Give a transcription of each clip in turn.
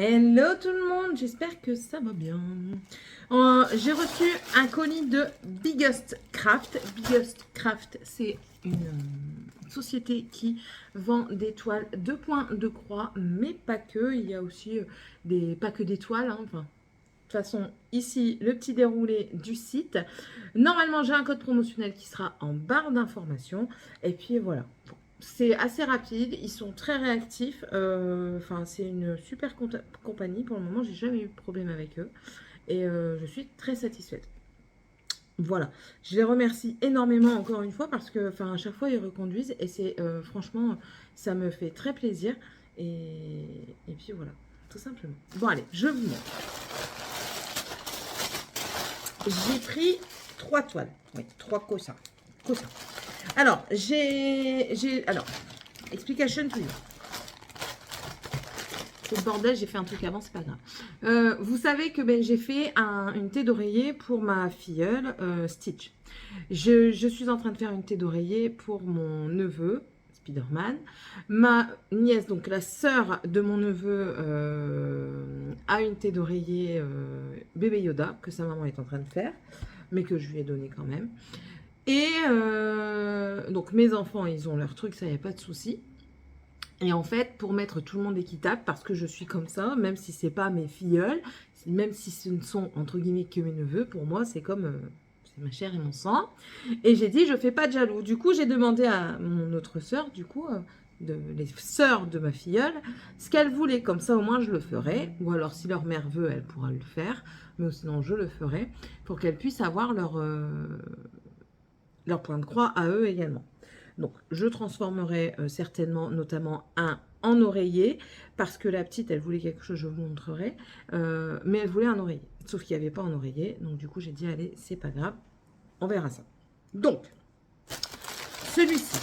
Hello tout le monde, j'espère que ça va bien. J'ai reçu un colis de Biggest Craft. Biggest Craft, c'est une société qui vend des toiles de points de croix, mais pas que. Il y a aussi pas que des toiles, hein, enfin. De toute façon, ici, le petit déroulé du site. Normalement, j'ai un code promotionnel qui sera en barre d'information. Et puis voilà. C'est assez rapide, ils sont très réactifs. Enfin, c'est une super compagnie. Pour le moment, j'ai jamais eu de problème avec eux. Et je suis très satisfaite. Voilà, je les remercie énormément encore une fois parce que, enfin, à chaque fois ils reconduisent et c'est franchement, ça me fait très plaisir. Et puis voilà, tout simplement. Bon, allez, je vous montre. J'ai pris 3 toiles. Oui, 3 cossins. Alors, alors, explication to you. C'est le bordel, j'ai fait un truc avant, c'est pas grave. Vous savez que j'ai fait une thé d'oreiller pour ma filleule, Stitch. Je suis en train de faire une thé d'oreiller pour mon neveu, Spider-Man. Ma nièce, donc la sœur de mon neveu, a une thé d'oreiller bébé Yoda, que sa maman est en train de faire, mais que je lui ai donné quand même. Et donc mes enfants, ils ont leur truc, ça, il n'y a pas de souci. Et en fait, pour mettre tout le monde équitable, parce que je suis comme ça, même si c'est pas mes filleuls, même si ce ne sont entre guillemets que mes neveux, pour moi, c'est comme c'est ma chair et mon sang. Et j'ai dit, je fais pas de jaloux. Du coup, j'ai demandé à mon autre sœur, du coup, les sœurs de ma filleule, ce qu'elle voulait. Comme ça, au moins, je le ferai. Ou alors, si leur mère veut, elle pourra le faire. Mais sinon, je le ferai pour qu'elles puissent avoir leur point de croix à eux également. Donc, je transformerai certainement, notamment un en oreiller, parce que la petite, elle voulait quelque chose, je vous montrerai, mais elle voulait un oreiller. Sauf qu'il n'y avait pas un oreiller, donc du coup, j'ai dit, allez, c'est pas grave, on verra ça. Donc, celui-ci.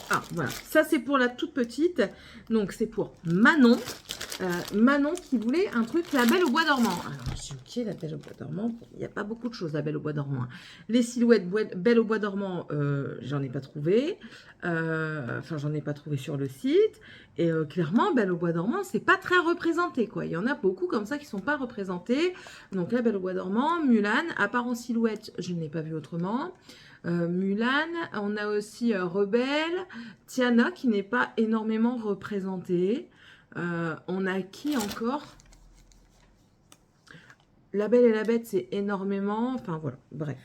Ah, voilà, ça c'est pour la toute petite, donc c'est pour Manon. Manon qui voulait un truc, la Belle au bois dormant. Alors, je suis ok, la Belle au bois dormant. Il n'y a pas beaucoup de choses, la Belle au bois dormant. Les silhouettes Belle au bois dormant, j'en ai pas trouvé. Enfin, j'en ai pas trouvé sur le site. Et clairement, Belle au bois dormant, c'est pas très représenté, quoi. Il y en a beaucoup comme ça qui sont pas représentés. Donc, la Belle au bois dormant, Mulan, à part en silhouette, je ne l'ai pas vu autrement. Mulan, on a aussi Rebelle, Tiana qui n'est pas énormément représentée. On a qui encore? La Belle et la Bête, c'est énormément. Enfin, voilà, bref.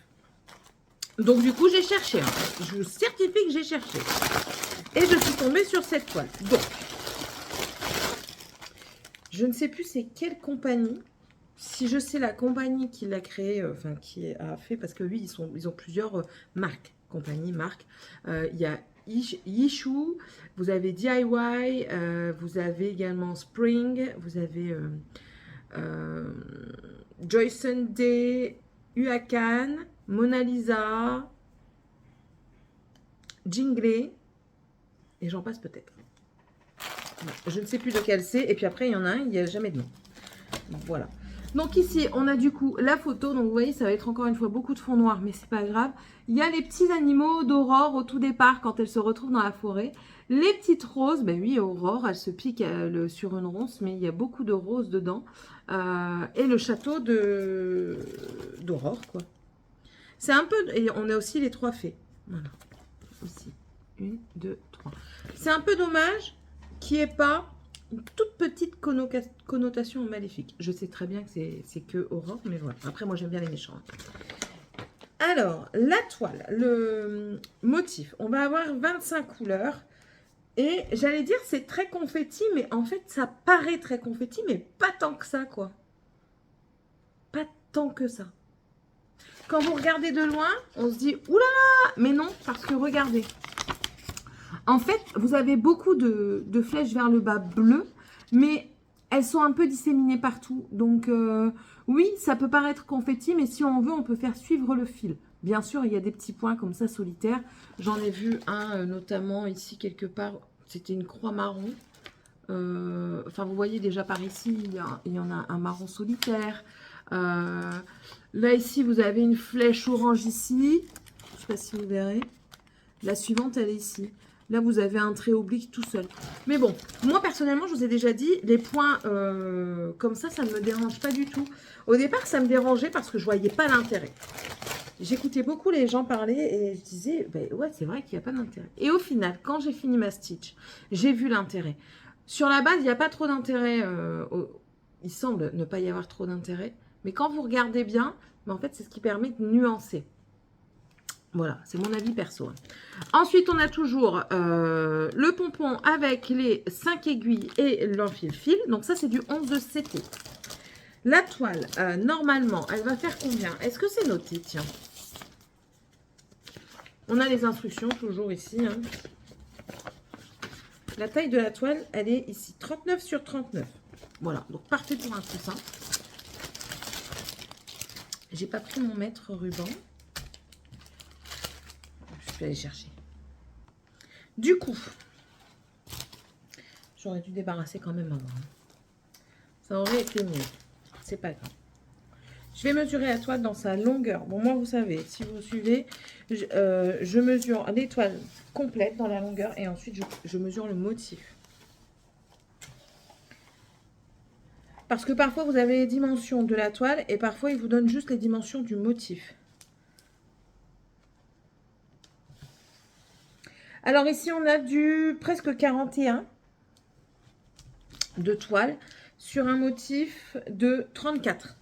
Donc, du coup, j'ai cherché. Hein. Je vous certifie que j'ai cherché. Et je suis tombée sur cette toile. Donc, je ne sais plus c'est quelle compagnie. Si je sais la compagnie qui l'a créé, enfin, qui a fait, parce que oui, ils ont plusieurs marques, compagnies, marques. Il y a Yishu, vous avez DIY, vous avez également Spring, vous avez Joyson Day, Uakan, Mona Lisa, Jingle, et j'en passe peut-être. Je ne sais plus lequel c'est, et puis après il y en a un, il n'y a jamais de nom. Voilà. Donc ici, on a du coup la photo. Donc vous voyez, ça va être encore une fois beaucoup de fond noir, mais c'est pas grave. Il y a les petits animaux d'Aurore au tout départ quand elle se retrouve dans la forêt. Les petites roses, ben oui, Aurore, elle se pique sur une ronce, mais il y a beaucoup de roses dedans. Et le château d'Aurore, quoi. C'est un peu... Et on a aussi les 3 fées. Voilà. Ici. 1, 2, 3. C'est un peu dommage qu'il n'y ait pas une toute petite connotation maléfique. Je sais très bien que c'est que Aurore, mais voilà. Après, moi, j'aime bien les méchants. Alors, la toile, le motif, on va avoir 25 couleurs. Et j'allais dire, c'est très confetti, mais en fait, ça paraît très confetti, mais pas tant que ça, quoi. Pas tant que ça. Quand vous regardez de loin, on se dit, oulala, mais non, parce que regardez. En fait, vous avez beaucoup de flèches vers le bas bleues, mais elles sont un peu disséminées partout. Donc, oui, ça peut paraître confetti, mais si on veut, on peut faire suivre le fil. Bien sûr, il y a des petits points comme ça solitaires. J'en ai vu un, notamment ici, quelque part. C'était une croix marron. Enfin, vous voyez déjà par ici, il y en a un marron solitaire. Là, ici, vous avez une flèche orange ici. Je ne sais pas si vous verrez. La suivante, elle est ici. Là, vous avez un trait oblique tout seul. Mais bon, moi, personnellement, je vous ai déjà dit, les points comme ça ne me dérange pas du tout. Au départ, ça me dérangeait parce que je voyais pas l'intérêt. J'écoutais beaucoup les gens parler et je disais, ben ouais, c'est vrai qu'il n'y a pas d'intérêt. Et au final, quand j'ai fini ma stitch, j'ai vu l'intérêt. Sur la base, il n'y a pas trop d'intérêt. Il semble ne pas y avoir trop d'intérêt. Mais quand vous regardez bien, ben en fait, c'est ce qui permet de nuancer. Voilà, c'est mon avis perso. Ensuite, on a toujours le pompon avec les 5 aiguilles et l'enfile-fil. Donc ça, c'est du 11 de CT. La toile, normalement, elle va faire combien? Est-ce que c'est noté? Tiens. On a les instructions toujours ici. Hein. La taille de la toile, elle est ici. 39 sur 39. Voilà, donc parfait pour un coussin. J'ai pas pris mon mètre ruban. Je vais aller chercher. Du coup, j'aurais dû débarrasser quand même avant. Ça aurait été mieux. C'est pas grave. Je vais mesurer la toile dans sa longueur. Bon, moi, vous savez, si vous suivez, je mesure les toiles complètes dans la longueur et ensuite, je mesure le motif. Parce que parfois, vous avez les dimensions de la toile et parfois, il vous donne juste les dimensions du motif. Alors ici, on a du presque 41 de toile sur un motif de 34.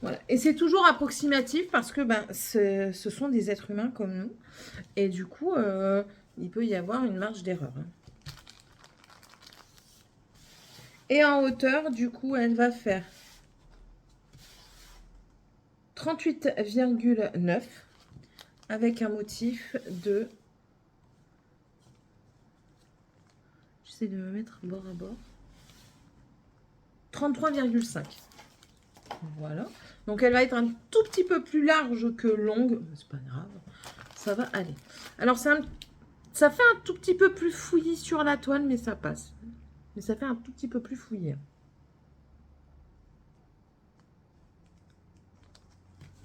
Voilà. Et c'est toujours approximatif parce que ben, ce sont des êtres humains comme nous. Et du coup, il peut y avoir une marge d'erreur. Hein. Et en hauteur, du coup, elle va faire 38,9 avec un motif de... J'essaie de me mettre bord à bord. 33,5. Voilà. Donc, elle va être un tout petit peu plus large que longue. C'est pas grave. Ça va aller. Alors, ça fait un tout petit peu plus fouillis sur la toile, mais ça passe. Mais ça fait un tout petit peu plus fouillé.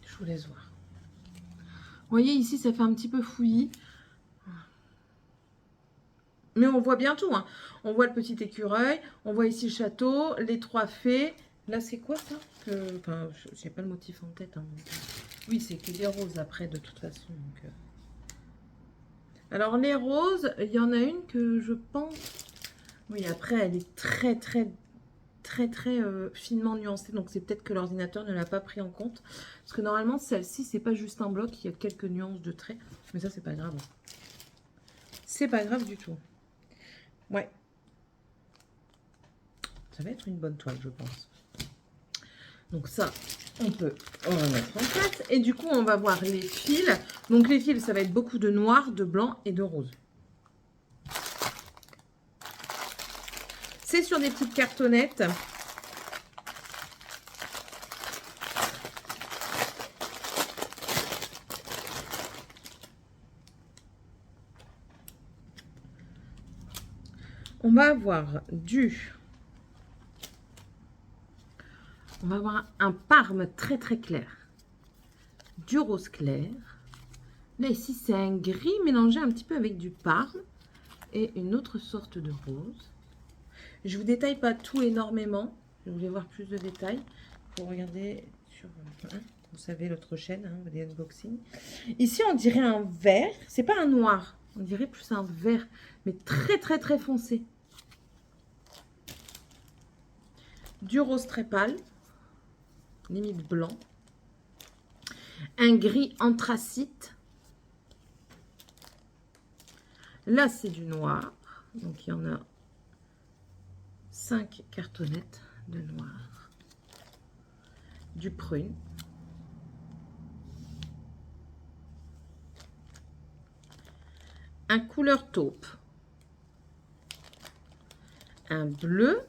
Je vous laisse voir. Vous voyez, ici, ça fait un petit peu fouillis. Mais on voit bien tout. Hein. On voit le petit écureuil. On voit ici le château. Les 3 fées. Là, c'est quoi ça? Enfin, je n'ai pas le motif en tête. Hein. Oui, c'est que des roses après, de toute façon. Donc, Alors, les roses, il y en a une que je pense... Oui, après, elle est très finement nuancée. Donc, c'est peut-être que l'ordinateur ne l'a pas pris en compte. Parce que normalement, celle-ci, c'est pas juste un bloc. Il y a quelques nuances de traits. Mais ça, c'est pas grave. C'est pas grave du tout. Ouais. Ça va être une bonne toile, je pense. Donc ça, on peut remettre en place. Et du coup, on va voir les fils. Donc les fils, ça va être beaucoup de noir, de blanc et de rose. C'est sur des petites cartonnettes. On va avoir on va avoir un parme très clair. Du rose clair. Là, ici, c'est un gris mélangé un petit peu avec du parme. Et une autre sorte de rose. Je ne vous détaille pas tout énormément. Je voulais voir plus de détails. Pour regarder sur, vous savez, l'autre chaîne, hein, des unboxings. Ici, on dirait un vert. C'est pas un noir. On dirait plus un vert. Mais très foncé. Du rose très pâle. Limite blanc. Un gris anthracite. Là, c'est du noir. Donc, il y en a 5 cartonnettes de noir. Du prune. Un couleur taupe. Un bleu.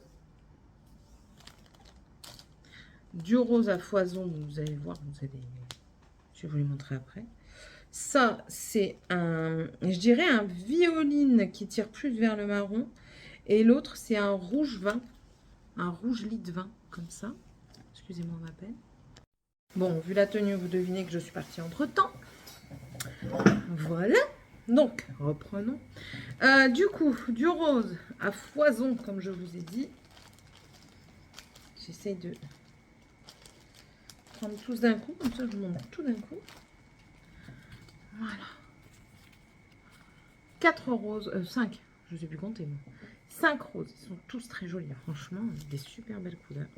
Du rose à foison. Vous allez voir, je vais vous les montrer après. Ça, c'est un, je dirais un violine qui tire plus vers le marron. Et l'autre, c'est un rouge vin. Un rouge lit de vin, comme ça. Excusez-moi ma peine. Bon, vu la tenue, vous devinez que je suis partie entre-temps. Voilà. Donc, reprenons. Du coup, du rose à foison, comme je vous ai dit. J'essaye de prendre tous d'un coup, comme ça je vous montre tout d'un coup. Voilà. 4 roses, 5, je ne sais plus compter. 5 roses, ils sont tous très jolis, hein. Franchement, des super belles couleurs.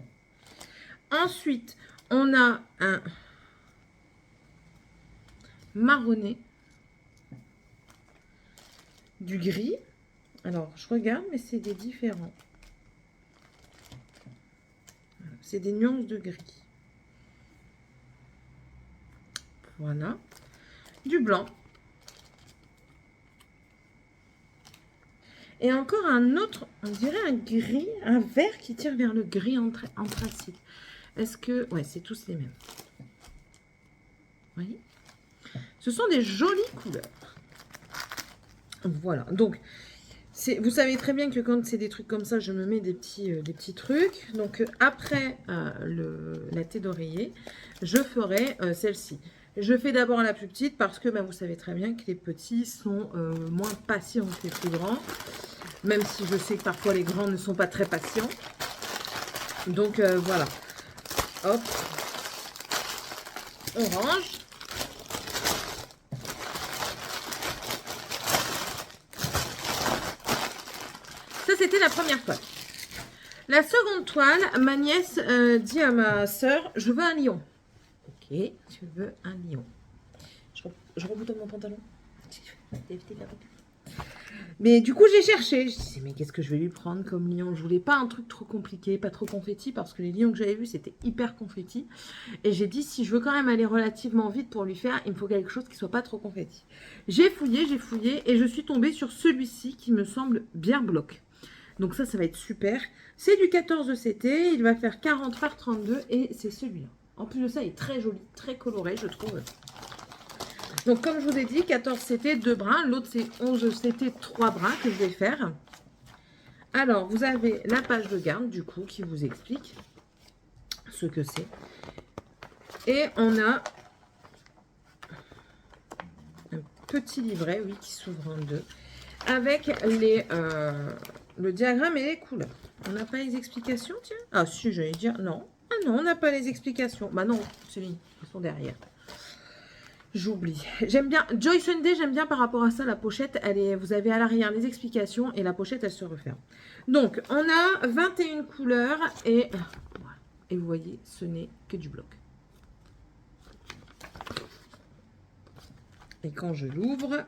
Ensuite, on a un marronné, du gris. Alors, je regarde, mais c'est des différents. C'est des nuances de gris. Voilà. Du blanc. Et encore un autre, on dirait un gris, un vert qui tire vers le gris anthracite. Est-ce que... Ouais, c'est tous les mêmes. Vous voyez? Ce sont des jolies couleurs. Voilà. Donc, vous savez très bien que quand c'est des trucs comme ça, je me mets des petits trucs. Donc, après la thé d'oreiller, je ferai celle-ci. Je fais d'abord la plus petite parce que vous savez très bien que les petits sont moins patients que les plus grands. Même si je sais que parfois les grands ne sont pas très patients. Donc voilà. Hop. On range. Ça, c'était la première toile. La seconde toile, ma nièce dit à ma soeur, je veux un lion. Ok, tu veux un lion. Je reboutonne mon pantalon. Mais du coup, j'ai cherché. Je disais, mais qu'est-ce que je vais lui prendre comme lion? Je voulais pas un truc trop compliqué, pas trop confetti, parce que les lions que j'avais vus, c'était hyper confetti. Et j'ai dit, si je veux quand même aller relativement vite pour lui faire, il me faut quelque chose qui soit pas trop confetti. J'ai fouillé, et je suis tombée sur celui-ci qui me semble bien bloc. Donc ça va être super. C'est du 14 CT, il va faire 40 par 32 et c'est celui-là. En plus de ça, il est très joli, très coloré, je trouve. Donc, comme je vous ai dit, 14 CT, 2 brins. L'autre, c'est 11 CT, 3 brins que je vais faire. Alors, vous avez la page de garde, du coup, qui vous explique ce que c'est. Et on a un petit livret, oui, qui s'ouvre en deux, avec le diagramme et les couleurs. On n'a pas les explications, tiens. Ah, si, j'allais dire non. Ah non, on n'a pas les explications. Bah non, Céline, ils sont derrière. J'oublie. J'aime bien. Joy Sunday, j'aime bien par rapport à ça. La pochette, vous avez à l'arrière les explications et la pochette, elle se referme. Donc, on a 21 couleurs et vous voyez, ce n'est que du bloc. Et quand je l'ouvre,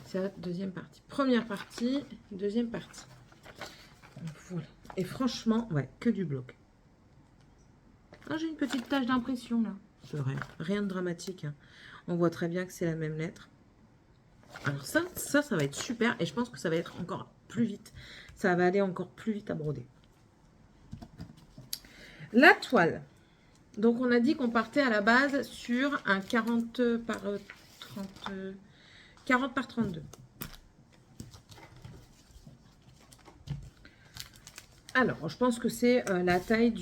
c'est la deuxième partie. Première partie, deuxième partie. Voilà. Et franchement, ouais, que du bloc. Ah, j'ai une petite tache d'impression là. C'est vrai, rien de dramatique. Hein. On voit très bien que c'est la même lettre. Alors ça va être super. Et je pense que ça va être encore plus vite. Ça va aller encore plus vite à broder. La toile. Donc on a dit qu'on partait à la base sur un 40 par 32. Alors, je pense que c'est la taille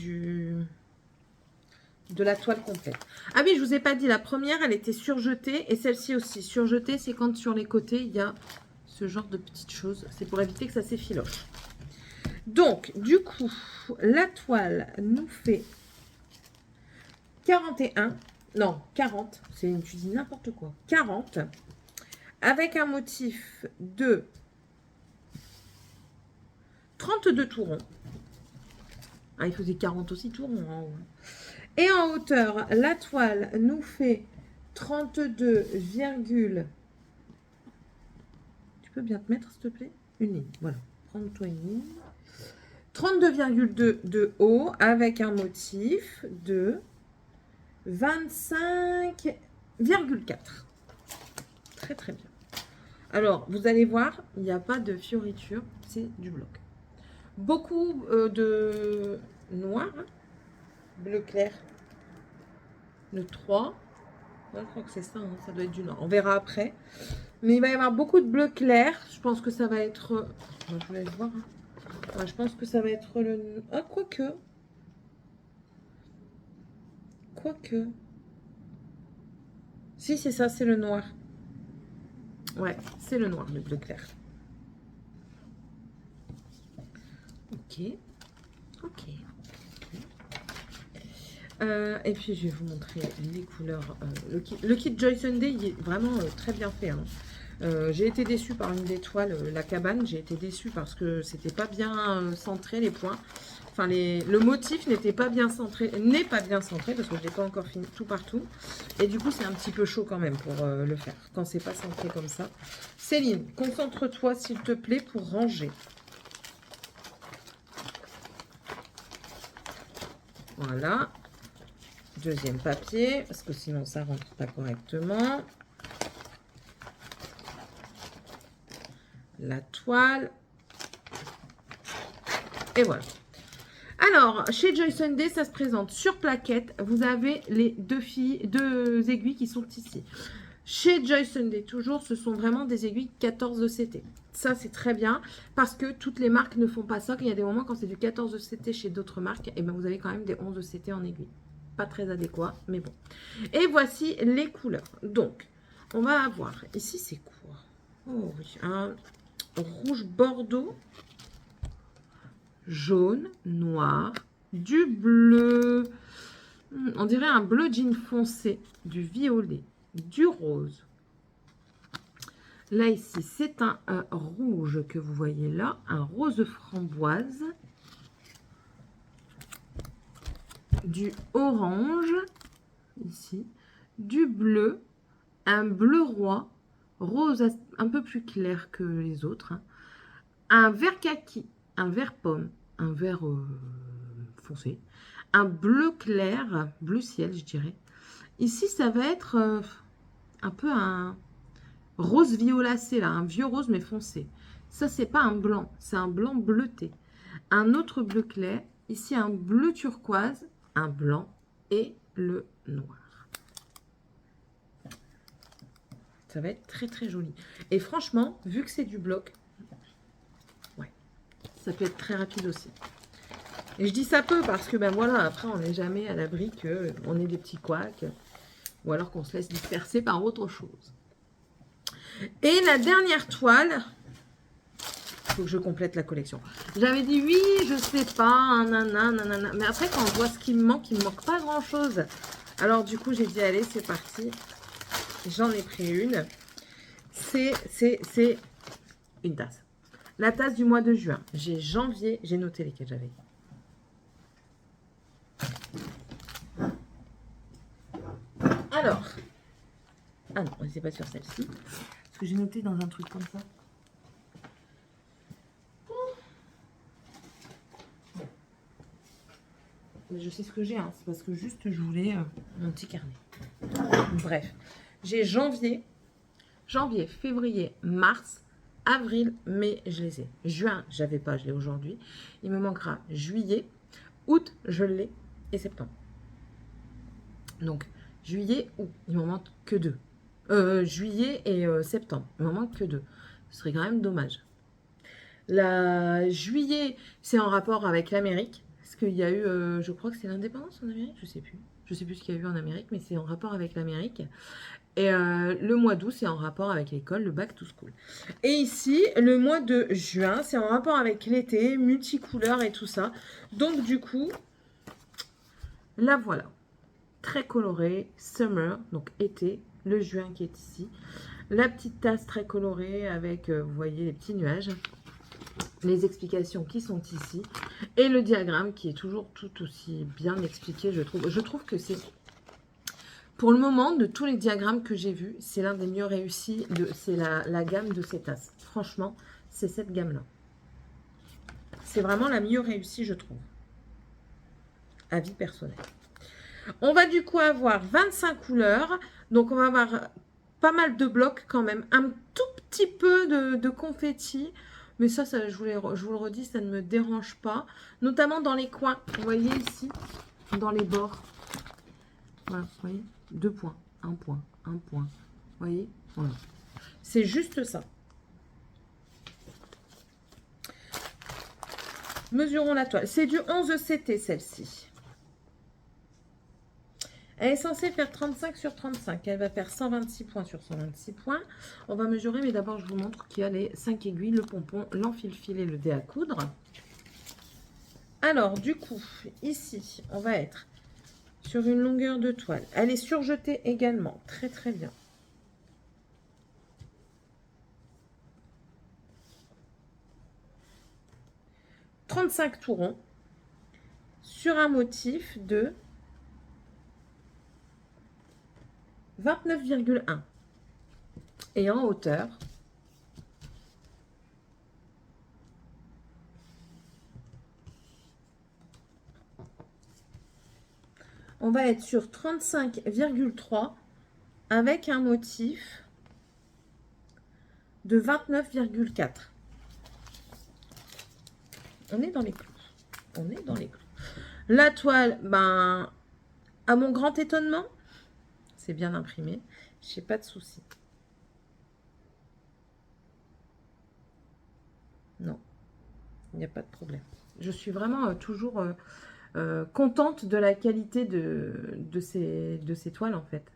de la toile complète. Ah oui, je vous ai pas dit, la première, elle était surjetée et celle-ci aussi. Surjetée, c'est quand sur les côtés, il y a ce genre de petites choses. C'est pour éviter que ça s'effiloche. Donc, du coup, la toile nous fait 41. Non, 40. Tu dis n'importe quoi. 40. Avec un motif de 32 tourons. Ah, il faisait 40 aussi tourons en haut. Et en hauteur, la toile nous fait 32, tu peux bien te mettre, s'il te plaît? Une ligne, voilà. Prends-toi une ligne. 32,2 de haut avec un motif de 25,4. Très, très bien. Alors, vous allez voir, il n'y a pas de fioriture, c'est du bloc. Beaucoup de noir, hein, bleu clair. Le 3. Ouais, je crois que c'est ça, hein, ça doit être du noir. On verra après. Mais il va y avoir beaucoup de bleu clair. Je pense que ça va être... Je vous laisse voir. Hein. Ouais, je pense que ça va être le... Ah, quoique. Si, c'est ça, c'est le noir. Ouais, c'est le noir, le bleu clair. Ok. Ok. Et puis, je vais vous montrer les couleurs. Le kit Joy Sunday, il est vraiment très bien fait. Hein. J'ai été déçue par une des toiles, la cabane. J'ai été déçue parce que c'était pas bien centré, les points. Enfin, le motif n'était pas bien centré, n'est pas bien centré parce que je n'ai pas encore fini tout partout. Et du coup, c'est un petit peu chaud quand même pour le faire, quand c'est pas centré comme ça. Céline, concentre-toi s'il te plaît pour ranger. Voilà. Deuxième papier, parce que sinon ça rentre pas correctement. La toile. Et voilà. Alors, chez Joy Sunday, ça se présente sur plaquette. Vous avez les deux aiguilles qui sont ici. Chez Joy Sunday, toujours, ce sont vraiment des aiguilles 14 ECT. Ça, c'est très bien parce que toutes les marques ne font pas ça. Il y a des moments quand c'est du 14 ECT chez d'autres marques, et ben vous avez quand même des 11 ECT en aiguille. Pas très adéquat, mais bon. Et voici les couleurs. Donc, on va avoir, ici, c'est quoi? Oh oui, un rouge bordeaux, jaune, noir, du bleu, on dirait un bleu jean foncé, du violet, du rose. Là, ici, c'est un rouge que vous voyez là, un rose framboise, du orange, ici, du bleu, un bleu roi, rose un peu plus clair que les autres, hein, un vert kaki, un vert pomme, un vert foncé, un bleu clair, bleu ciel, je dirais. Ici, ça va être un peu un rose violacé, là, un vieux rose mais foncé. Ça, c'est pas un blanc, c'est un blanc bleuté. Un autre bleu clair, ici un bleu turquoise, un blanc et le noir. Ça va être très très joli. Et franchement, vu que c'est du bloc, ouais, ça peut être très rapide aussi. Et je dis ça peut parce que ben voilà, après on n'est jamais à l'abri qu'on ait des petits couacs ou alors qu'on se laisse disperser par autre chose. Et la dernière toile, il faut que je complète la collection. J'avais dit oui, je sais pas, nanana, mais après quand on voit ce qui me manque, il me manque pas grand chose. Alors du coup j'ai dit allez c'est parti, j'en ai pris une. C'est une tasse. La tasse du mois de juin. J'ai janvier, j'ai noté lesquelles j'avais. Alors, ah non, c'est pas sur celle-ci. Parce que j'ai noté dans un truc comme ça. Je sais ce que j'ai, hein. C'est parce que juste je voulais mon petit carnet. Bref, j'ai janvier, février, mars, avril, mai, je les ai. Juin, j'avais pas, je l'ai aujourd'hui. Il me manquera juillet, août, je l'ai, et septembre. Donc, juillet, août, il m'en manque que 2. Juillet et septembre, il m'en manque que 2. Ce serait quand même dommage. La juillet, c'est en rapport avec l'Amérique. Parce qu'il y a eu, je crois que c'est l'indépendance en Amérique, je sais plus. Je sais plus ce qu'il y a eu en Amérique, mais c'est en rapport avec l'Amérique. Et le mois d'août, c'est en rapport avec l'école, le back to school. Et ici, le mois de juin, c'est en rapport avec l'été, multicouleurs et tout ça. Donc du coup, la voilà. Très colorée, summer, donc été, le juin qui est ici. La petite tasse très colorée avec, vous voyez, les petits nuages. Les explications qui sont ici. Et le diagramme qui est toujours tout aussi bien expliqué, je trouve. Je trouve que c'est... Pour le moment, de tous les diagrammes que j'ai vus, c'est l'un des mieux réussis. C'est la gamme de ces tasses. Franchement, c'est cette gamme-là. C'est vraiment la mieux réussie, je trouve. Avis personnel. On va du coup avoir 25 couleurs. Donc, on va avoir pas mal de blocs quand même. Un tout petit peu de confetti. Mais ça, je vous le redis, ça ne me dérange pas. Notamment dans les coins. Vous voyez ici, dans les bords. Voilà, vous voyez, 2 points, 1 point, 1 point. Vous voyez, voilà. C'est juste ça. Mesurons la toile. C'est du 11 CT, celle-ci. Elle est censée faire 35 sur 35. Elle va faire 126 points sur 126 points. On va mesurer, mais d'abord, je vous montre qu'il y a les 5 aiguilles, le pompon, l'enfil-fil et le dé à coudre. Alors, du coup, ici, on va être sur une longueur de toile. Elle est surjetée également. Très, très bien. « 35 tourons sur un motif de 29,1. Et en hauteur, on va être sur 35,3 avec un motif de 29,4. On est dans les clous. On est dans les clous. La toile, ben, à mon grand étonnement, c'est bien imprimé. Je n'ai pas de souci. Non, il n'y a pas de problème. Je suis vraiment toujours contente de la qualité de ces toiles, en fait.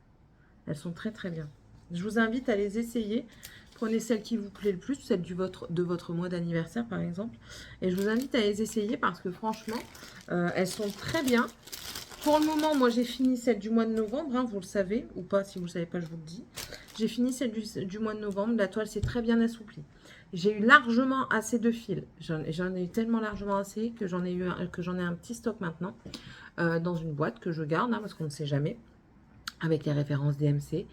Elles sont très, très bien. Je vous invite à les essayer. Prenez celle qui vous plaît le plus, celle de votre mois d'anniversaire, par exemple. Et je vous invite à les essayer parce que, franchement, elles sont très bien. Pour le moment, moi, j'ai fini celle du mois de novembre, hein, vous le savez, ou pas, si vous ne le savez pas, je vous le dis. J'ai fini celle du mois de novembre, la toile s'est très bien assouplie. J'ai eu largement assez de fils. J'en ai eu tellement largement assez que j'en ai un petit stock maintenant dans une boîte que je garde, hein, parce qu'on ne sait jamais, avec les références DMC.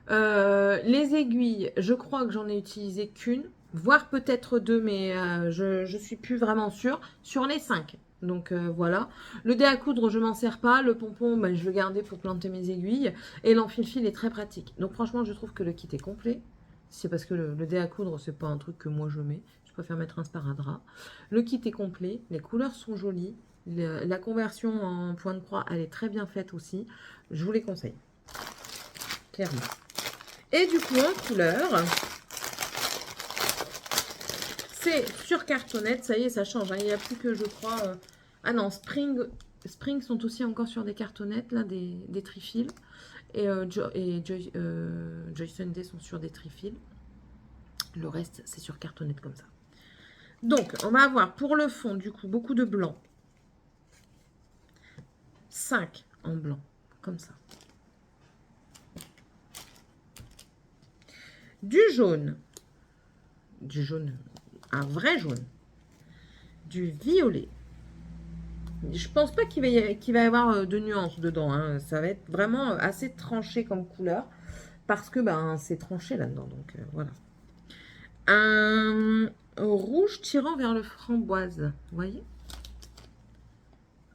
Les aiguilles, je crois que j'en ai utilisé qu'une, voire peut-être deux, mais je ne suis plus vraiment sûre, sur les 5. Donc voilà. Le dé à coudre, je m'en sers pas. Le pompon, ben, je le gardais pour planter mes aiguilles. Et l'enfil-fil est très pratique. Donc franchement, je trouve que le kit est complet. C'est parce que le dé à coudre, c'est pas un truc que moi je mets. Je préfère mettre un sparadrap. Le kit est complet. Les couleurs sont jolies. La conversion en point de croix, elle est très bien faite aussi. Je vous les conseille. Clairement. Et du coup, en couleur, c'est sur cartonnette. Ça y est, ça change. Hein. Il n'y a plus que, je crois... Ah non, Spring sont aussi encore sur des cartonnettes, là, des trifils. Et Joy Sunday sont sur des trifils. Le reste, c'est sur cartonnette comme ça. Donc, on va avoir pour le fond, du coup, beaucoup de blanc. 5 en blanc, comme ça. Du jaune, un vrai jaune, du violet. Je pense pas qu'il va y avoir de nuances dedans. Hein. Ça va être vraiment assez tranché comme couleur parce que ben, c'est tranché là-dedans. Donc voilà. Un rouge tirant vers le framboise. Vous voyez?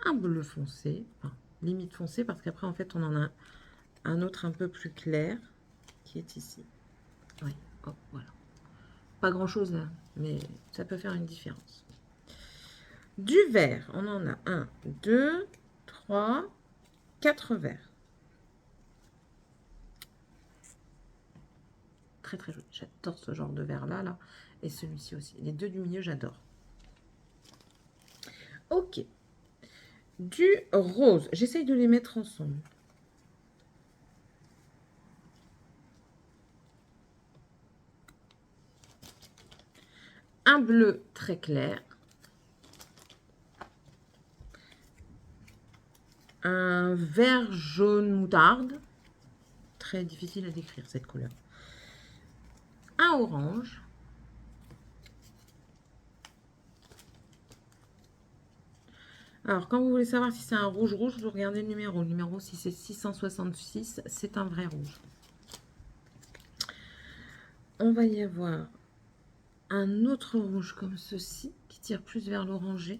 Un bleu foncé. Enfin, limite foncé parce qu'après, en fait, on en a un autre un peu plus clair qui est ici. Oui, hop, voilà. Pas grand-chose là, mais ça peut faire une différence. Du vert, on en a 1, 2, 3, 4 verts. Très très joli. J'adore ce genre de vert là, et celui-ci aussi. Les deux du milieu, j'adore. Ok. Du rose. J'essaye de les mettre ensemble. Un bleu très clair. Un vert jaune moutarde. Très difficile à décrire cette couleur. Un orange. Alors, quand vous voulez savoir si c'est un rouge, vous regardez le numéro. Le numéro, si c'est 666, c'est un vrai rouge. On va y avoir un autre rouge comme ceci, qui tire plus vers l'orangé.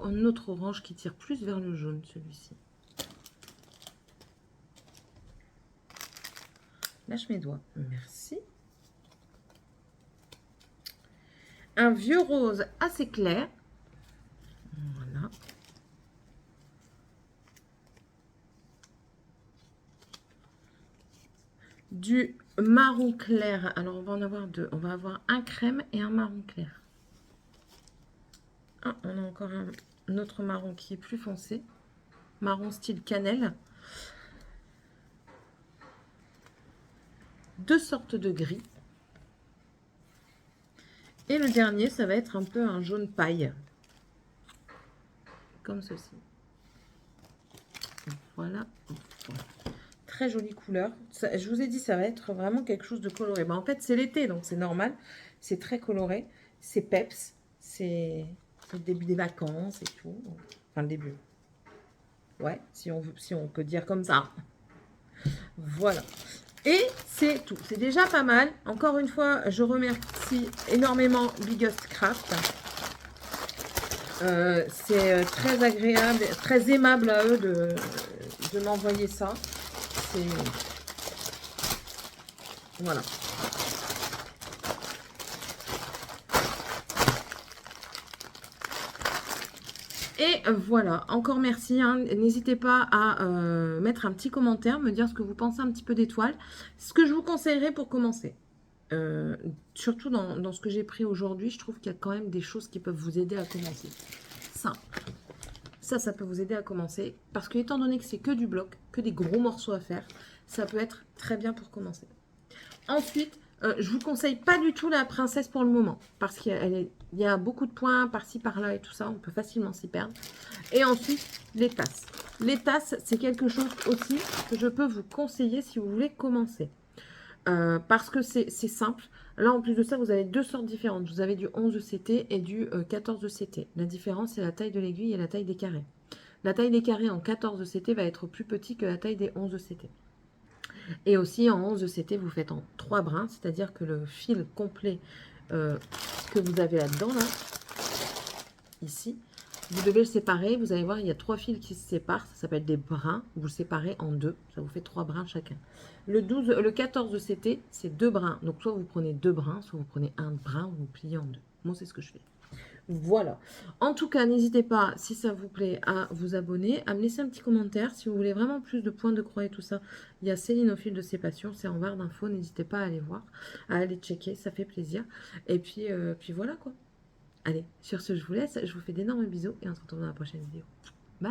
Un autre orange qui tire plus vers le jaune, celui-ci. Lâche mes doigts. Merci. Un vieux rose assez clair. Voilà. Du marron clair. Alors, on va en avoir deux. On va avoir un crème et un marron clair. Ah, on a encore un autre marron qui est plus foncé. Marron style cannelle. Deux sortes de gris. Et le dernier, ça va être un peu un jaune paille. Comme ceci. Voilà. Très jolie couleur. Ça, je vous ai dit, ça va être vraiment quelque chose de coloré. En fait, c'est l'été, donc c'est normal. C'est très coloré. C'est peps. C'est le début des vacances et tout. Enfin, le début. Ouais, si on peut dire comme ça. Voilà. Et c'est tout. C'est déjà pas mal. Encore une fois, je remercie énormément Biggest Craft. C'est très agréable, très aimable à eux de m'envoyer ça. C'est... Voilà. Et voilà, encore merci. Hein. N'hésitez pas à mettre un petit commentaire, me dire ce que vous pensez un petit peu d'étoiles. Ce que je vous conseillerais pour commencer. Surtout dans ce que j'ai pris aujourd'hui, je trouve qu'il y a quand même des choses qui peuvent vous aider à commencer. Ça peut vous aider à commencer. Parce que étant donné que c'est que du bloc, que des gros morceaux à faire, ça peut être très bien pour commencer. Ensuite, je vous conseille pas du tout la princesse pour le moment. Parce qu'il y a beaucoup de points par-ci, par-là et tout ça. On peut facilement s'y perdre. Et ensuite, les tasses. Les tasses, c'est quelque chose aussi que je peux vous conseiller si vous voulez commencer. Parce que c'est simple. Là, en plus de ça, vous avez deux sortes différentes. Vous avez du 11 CT et du 14 CT. La différence, c'est la taille de l'aiguille et la taille des carrés. La taille des carrés en 14 CT va être plus petit que la taille des 11 CT. Et aussi, en 11 CT, vous faites en 3 brins, c'est-à-dire que le fil complet que vous avez là-dedans, là, ici, vous devez le séparer. Vous allez voir, il y a 3 fils qui se séparent. Ça s'appelle des brins. Vous le séparez en 2. Ça vous fait 3 brins chacun. Le 14 CT, c'est 2 brins. Donc, soit vous prenez 2 brins, soit vous prenez un brin, vous pliez en 2. Moi, c'est ce que je fais. Voilà. En tout cas, n'hésitez pas, si ça vous plaît, à vous abonner, à me laisser un petit commentaire. Si vous voulez vraiment plus de points de croix et tout ça, il y a Céline au fil de ses passions. C'est en barre d'infos. N'hésitez pas à aller voir, à aller checker. Ça fait plaisir. Et puis voilà quoi. Allez, sur ce, je vous laisse. Je vous fais d'énormes bisous et on se retrouve dans la prochaine vidéo. Bye!